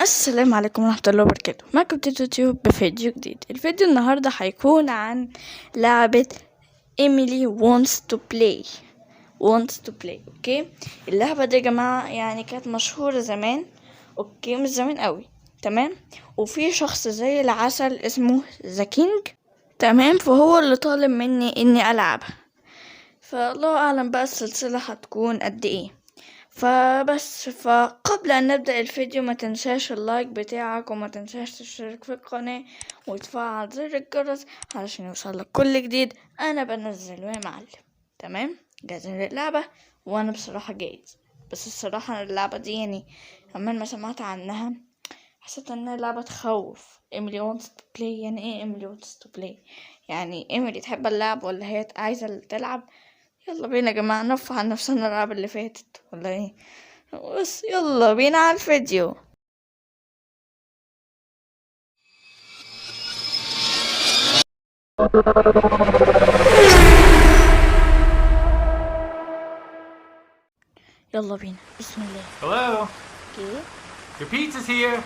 السلام عليكم ورحمة الله وبركاته. معكم تيتو تيوب بفيديو جديد. الفيديو النهاردة هيكون عن لعبة إيميلي wants to play. اوكي، اللعبة دي يا جماعة يعني كانت مشهورة زمان. اوكي، مش زمان قوي. تمام، وفي شخص زي العسل اسمه ذا كينج. تمام، فهو اللي طالب مني اني العبها. فالله اعلم بقى السلسلة هتكون قد ايه. فقبل ان نبدأ الفيديو ما تنساش اللايك بتاعك، وما تنساش تشترك في القناة وتفعل زر الجرس علشان يوصلك كل جديد انا بنزله يا معلم. تمام، جاهزين للعبة؟ وانا بصراحة جاهز. بس الصراحة اللعبة دي يعني لما ما سمعت عنها حسيت انها لعبة تخوف. إيميلي wants to play، يعني ايه إيميلي wants to play؟ يعني إيميلي تحب اللعب ولا هي عايزة تلعب؟ يلا بينا يا جماعة نرفع عن نفسنا الألعاب اللي فاتت ولا ايه؟ بس يلا بينا على الفيديو. يلا بينا، بسم الله. Hello? اوكي، Your pizza's here.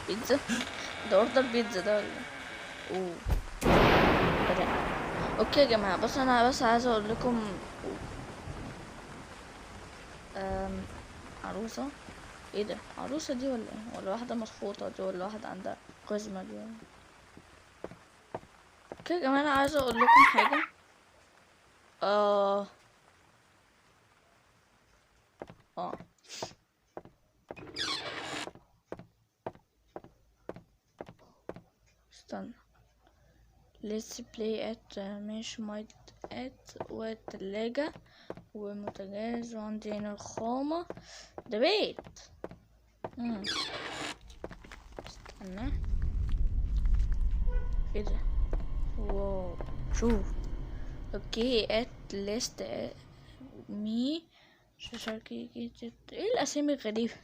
بيتزا. ده اوردر بيتزا ده ولا إيه؟ اوه، بدأ. اوكي يا جماعة، بس انا عايزة اقول لكم عروسة. ايه ده، عروسة دي ولا ايه؟ ولا واحدة مسخوطة دي، ولا واحدة عندها قزمة دي ولا؟ اوكي يا جماعة، انا عايزة اقول لكم حاجة. اه اه استنى. let's play at مش مايت at والتلاجة ومتجهز وعندي هنا الخامة. ده بيت. استنى، ايه ده؟ واو، شوف. اوكي at list me شاشاركي. ايه الاسامي الغريبة؟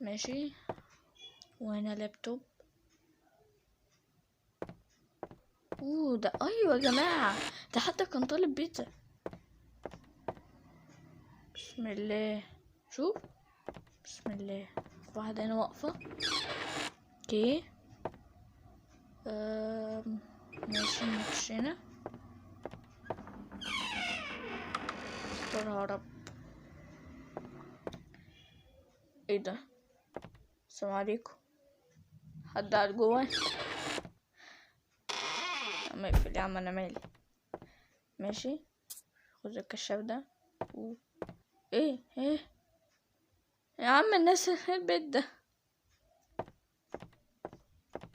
ماشي، وهنا لابتوب. ده ايوه يا جماعة، ده حتى كان طالب بيتزا. بسم الله، شوف. بسم الله، واحدة هنا واقفة. اوكي، ماشي نخش هنا. استرها يا رب. ايه ده؟ السلام عليكم. حد قاعد جوه؟ ما يقفل يا عم، انا مالي. ماشي، خد الكشاف ده. ايه يا عم الناس البيت ده.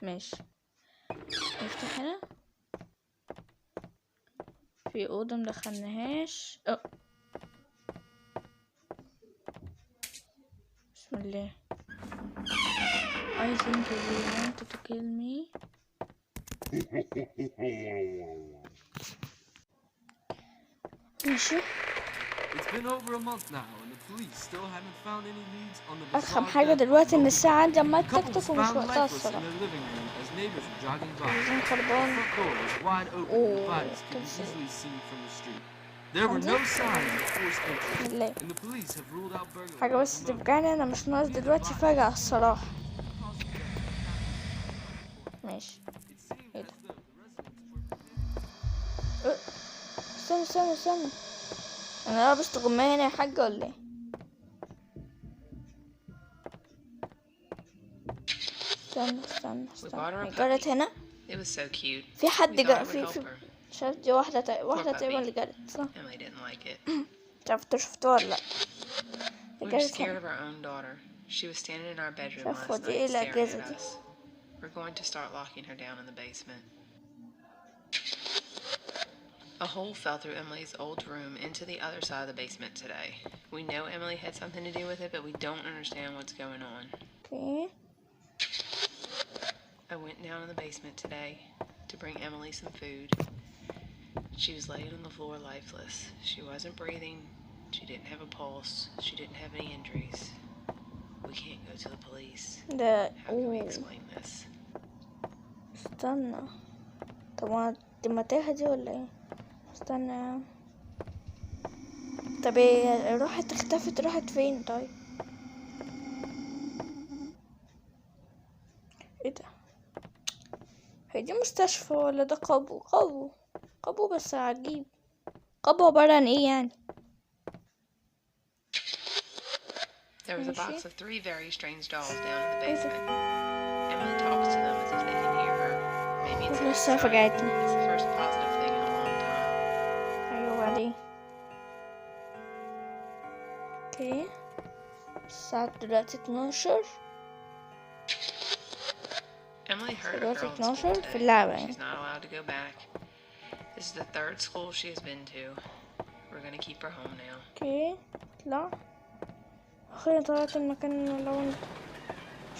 ماشي، نفتح هنا. في اوضه مدخلناهاش. بسم الله. I think you wanted to kill me. ماشي. It's been over a month now and the police still haven't found any leads on the ارخم bizarre حاجه death of دلوقتي ان Noah. الساعه عندي عماله The couple was تكتك ومش found وقتها lifeless in الصراحه. their living room as neighbors were jogging by. عايزين The خربان. front door was wide open and the bodies could be easily seen from the street. There were no signs of forced entry and the police have ruled out burglary. حاجه بس تفجعني، انا مش ناقص دلوقتي فجأة الصراحه. ماشي، ايه ده؟ استنى، انا لابس غمية هنا يا حاجة ولا ايه؟ استنى، جرت هنا. في حد جرت في شايف دي واحدة تقريبا اللي جرت صح؟ شفتوها ولا لأ؟ جرت هنا. شافوا دي ايه الأجهزة دي؟ We're going to start locking her down in the basement. A hole fell through Emily's old room into the other side of the basement today. We know Emily had something to do with it, but we don't understand what's going on. Okay. I went down in the basement today to bring Emily some food. She was laying on the floor lifeless. She wasn't breathing. She didn't have a pulse. She didn't have any injuries. We can't go to the police. How can we explain this? استنى، طب دي متاهة دي ولا ايه؟ استنى، طب ايه، راحت اختفت، راحت فين طيب؟ هي دي مستشفى ولا ده قبو؟ قبو بس عجيب. قبو عبارة عن ايه يعني؟ There was a ماشي. box of 3 very strange dolls down in the basement. Emily talks to them as if they can hear her. Maybe it's a good لسه sign. فاجأتني. It's the first positive thing in a long time. ايوه بعدين. اوكي الساعة دلوقتي 12. Emily heard a دلوقتي girl in school 12 في today. اللعبة يعني. She's not allowed to go back. This is the 3rd school she has been to. We're gonna keep her home now. اوكي اطلع. اخيرا طلعت المكان اللون.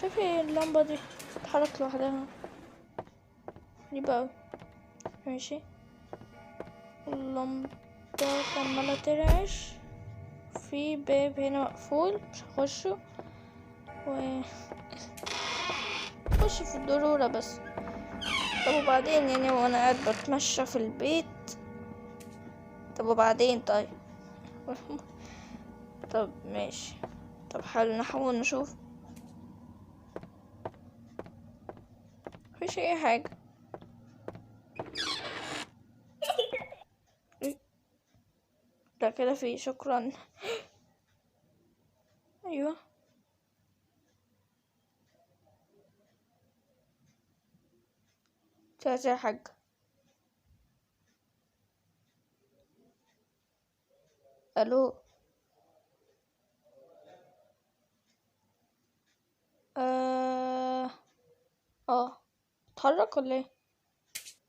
شايف ايه اللمبة دي تتحرك لوحدها غريبة اوي. ماشي اللمبة عمالة ترعش. في باب هنا مقفول مش هخشه خش في الضرورة بس. طب وبعدين يعني وانا قاعد بتمشى في البيت. طب وبعدين طيب. طب ماشي. طب نحاول نشوف. مفيش اي حاجة. لا كده في شكرا. ايوه تعالي يا حاج. الو اتحرك ولا ايه؟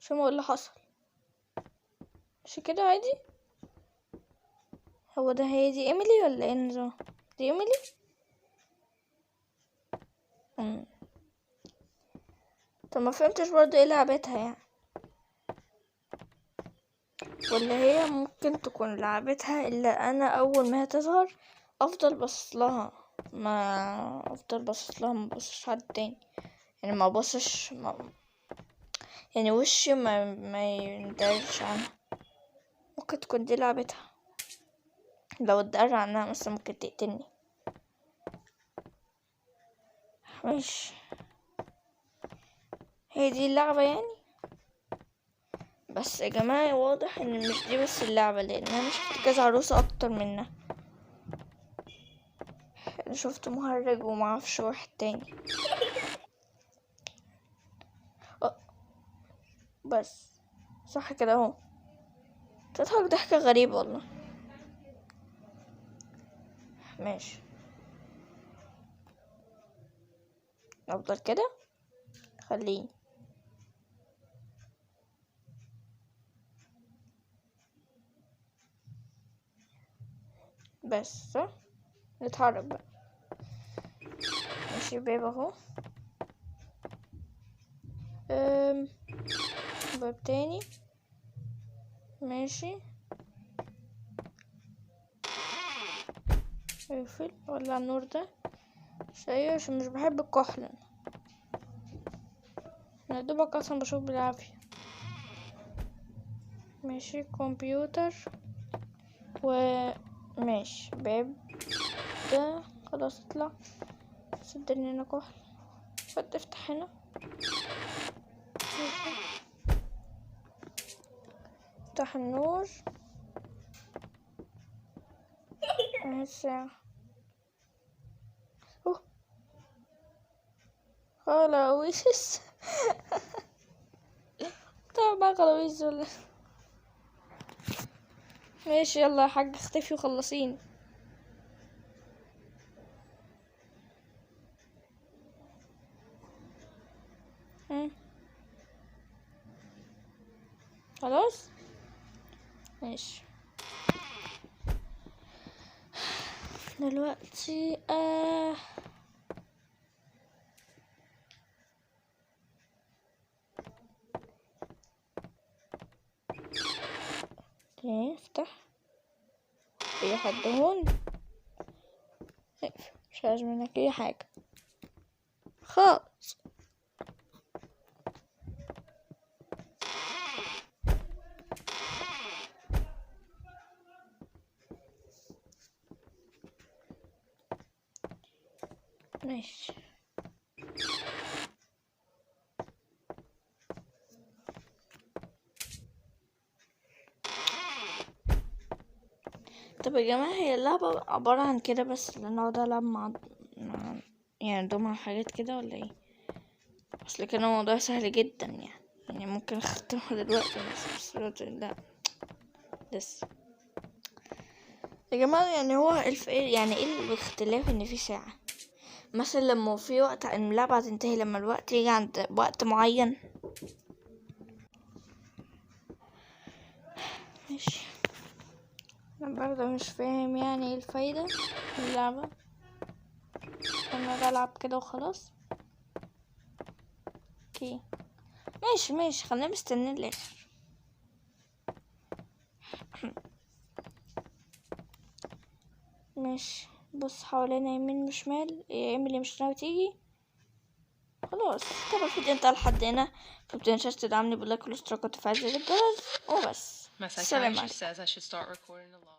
مش فاهمة ايه اللي حصل. مش كده عادي؟ هو ده هي دي ايميلي ولا ايه النظام؟ دي ايميلي. طب ما فهمتش برضو ايه لعبتها يعني. ولا هي ممكن تكون لعبتها الا انا اول ما تظهر افضل بص لها. ما افضل بص لها ما بصش حد تاني يعني ما بصش يعني وشي ما يندرش عنها. ممكن تكون دي لعبتها. لو اتدار عنها مثلا ممكن تقتلني. مش هي دي اللعبة يعني. بس يا جماعة واضح ان مش دي بس اللعبة لان انا شفت كذا عروسة اكتر منها. انا شفت مهرج ومعرفش واحد تاني. بس صح كده اهو. تضحك ضحكة غريبة والله. ماشي افضل كده. خليني بس صح. نتحرك بقى. ماشي باب اهو. باب تاني. ماشي اقفل ولع النور ده. شيء عشان مش بحب الكحل. انا دوبك اصلا بشوف بالعافية. ماشي كمبيوتر وماشي باب ده خلاص اطلع. صدقني انا كحل. فتفتح هنا. افتح النور. اهي الساعة. خلاويص. طبعا خلاويص ولا. ماشي يلا يا حاج اختفي وخلصيني. خلاص ماشي. دلوقتي افتح. في حد هون؟ مش عايز منك اي حاجة خالص. ماشي طب يا جماعة هي اللعبة عبارة عن كده بس اللي نقعد ألعب مع يعني دومنا حاجات كده ولا ايه؟ اصل كان الموضوع سهل جدا يعني ممكن اختمها دلوقتي بس لا لسه يا جماعة. يعني هو يعني ايه الاختلاف ان في ساعة مثلا لما في وقت ان اللعبة هتنتهي لما الوقت يجي عند وقت معين؟ ماشي. انا برضه مش فاهم يعني ايه الفايدة من اللعبة، انا بلعب كده وخلاص. اوكي ماشي خلينا مستنيين الاخر. ماشي بص حوالينا يمين وشمال، ايميلي مش ناوي تيجي خلاص. طب الفيديو انتهى لحد هنا، فمتنساش تدعمني باللايك والاشتراك وتفعيل زر الجرس وبس. My السلام psychiatrist عليكم. says I should start recording a log.